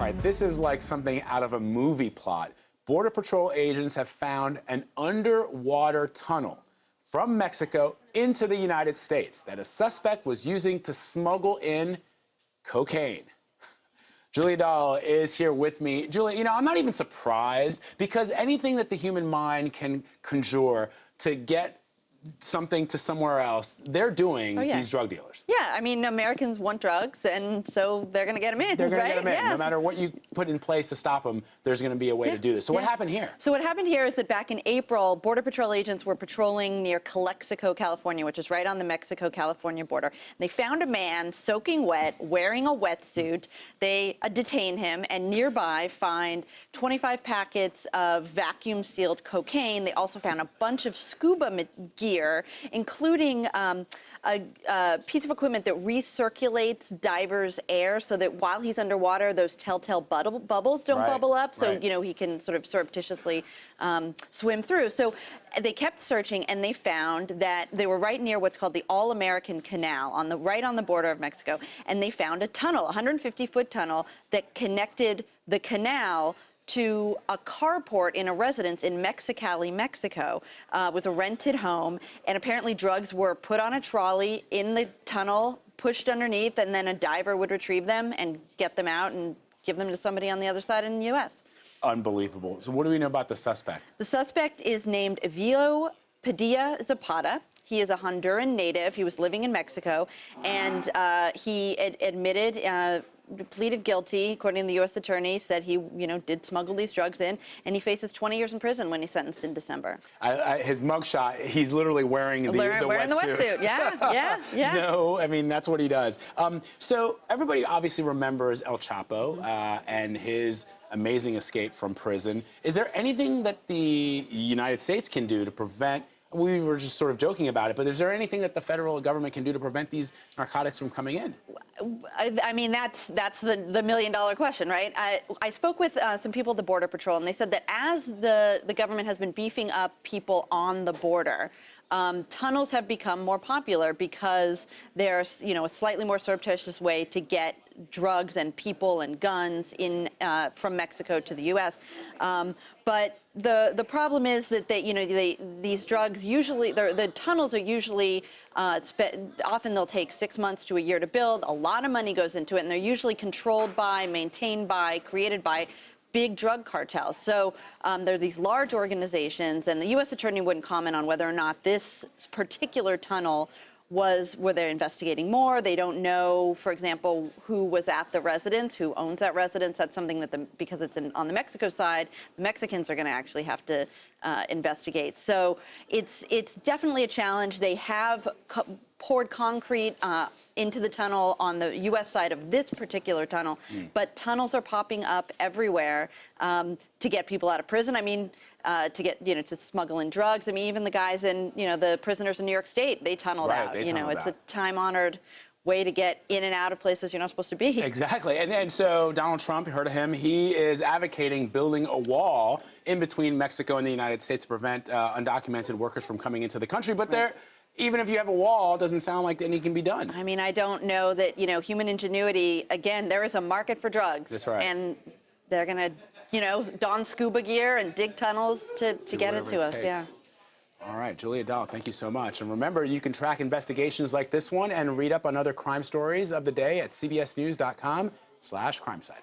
right, this is like something out of a movie plot. Border Patrol agents have found an underwater tunnel from Mexico into the United States that a suspect was using to smuggle in cocaine. Julia Dahl is here with me. Julia, you know, I'm not even surprised because anything that the human mind can conjure to get something to somewhere else, they're doing these drug dealers. Yeah, I mean, Americans want drugs, and so they're going to get them in, They're going right? to get them in. Yeah. No matter what you put in place to stop them, there's going to be a way to do this. So what happened here? So what happened here is that back in April, Border Patrol agents were patrolling near Calexico, California, which is right on the Mexico-California border. They found a man soaking wet, wearing a wetsuit. They detain him, and nearby find 25 packets of vacuum-sealed cocaine. They also found a bunch of scuba gear, including a piece of equipment that recirculates divers' air so that while he's underwater, those telltale bubbles don't bubble up, so you know he can sort of surreptitiously swim through. So they kept searching, and they found that they were right near what's called the All-American Canal, right on the border of Mexico, and they found a tunnel, a 150-foot tunnel that connected the canal to a carport in a residence in Mexicali, Mexico. It was a rented home, and apparently drugs were put on a trolley in the tunnel, pushed underneath, and then a diver would retrieve them and get them out and give them to somebody on the other side in the U.S. Unbelievable. So what do we know about the suspect? The suspect is named Evilo Padilla Zapata. He is a Honduran native. He was living in Mexico, and he admitted, pleaded guilty, according to the U.S. attorney, said he, did smuggle these drugs in, and he faces 20 years in prison when he's sentenced in December. His mugshot, he's literally wearing the wetsuit. Yeah. No, I mean, that's what he does. So everybody obviously remembers El Chapo and his amazing escape from prison. Is there anything that the United States can do to prevent, we were just sort of joking about it, but is there anything that the federal government can do to prevent these narcotics from coming in? I mean, that's the million-dollar question, right? I spoke with some people at the Border Patrol, and they said that as the government has been beefing up people on the border, tunnels have become more popular because there's, a slightly more surreptitious way to get drugs and people and guns in from Mexico to the U.S. But the problem is that these drugs usually, the tunnels are usually often they'll take 6 months to a year to build. A lot of money goes into it, and they're usually controlled by, maintained by, created by big drug cartels. So there are these large organizations, and the U.S. attorney wouldn't comment on whether or not this particular tunnel were they investigating more. They don't know, for example, who was at the residence, who owns that residence. That's something that because it's on the Mexico side, the Mexicans are going to actually have to investigate. So it's definitely a challenge. They have poured concrete into the tunnel on the U.S. side of this particular tunnel, but tunnels are popping up everywhere to get people out of prison. I mean, to get, to smuggle in drugs. I mean, even the guys in, the prisoners in New York State, they tunneled out. It's a time-honored way to get in and out of places you're not supposed to be. Exactly. And so Donald Trump, you heard of him, he is advocating building a wall in between Mexico and the United States to prevent undocumented workers from coming into the country. But even if you have a wall, it doesn't sound like any can be done. I mean, I don't know that, human ingenuity, again, there is a market for drugs. That's right. And they're going to, don scuba gear and dig tunnels to get it to us. Yeah. All right, Julia Dahl, thank you so much. And remember, you can track investigations like this one and read up on other crime stories of the day at cbsnews.com/Crimesider.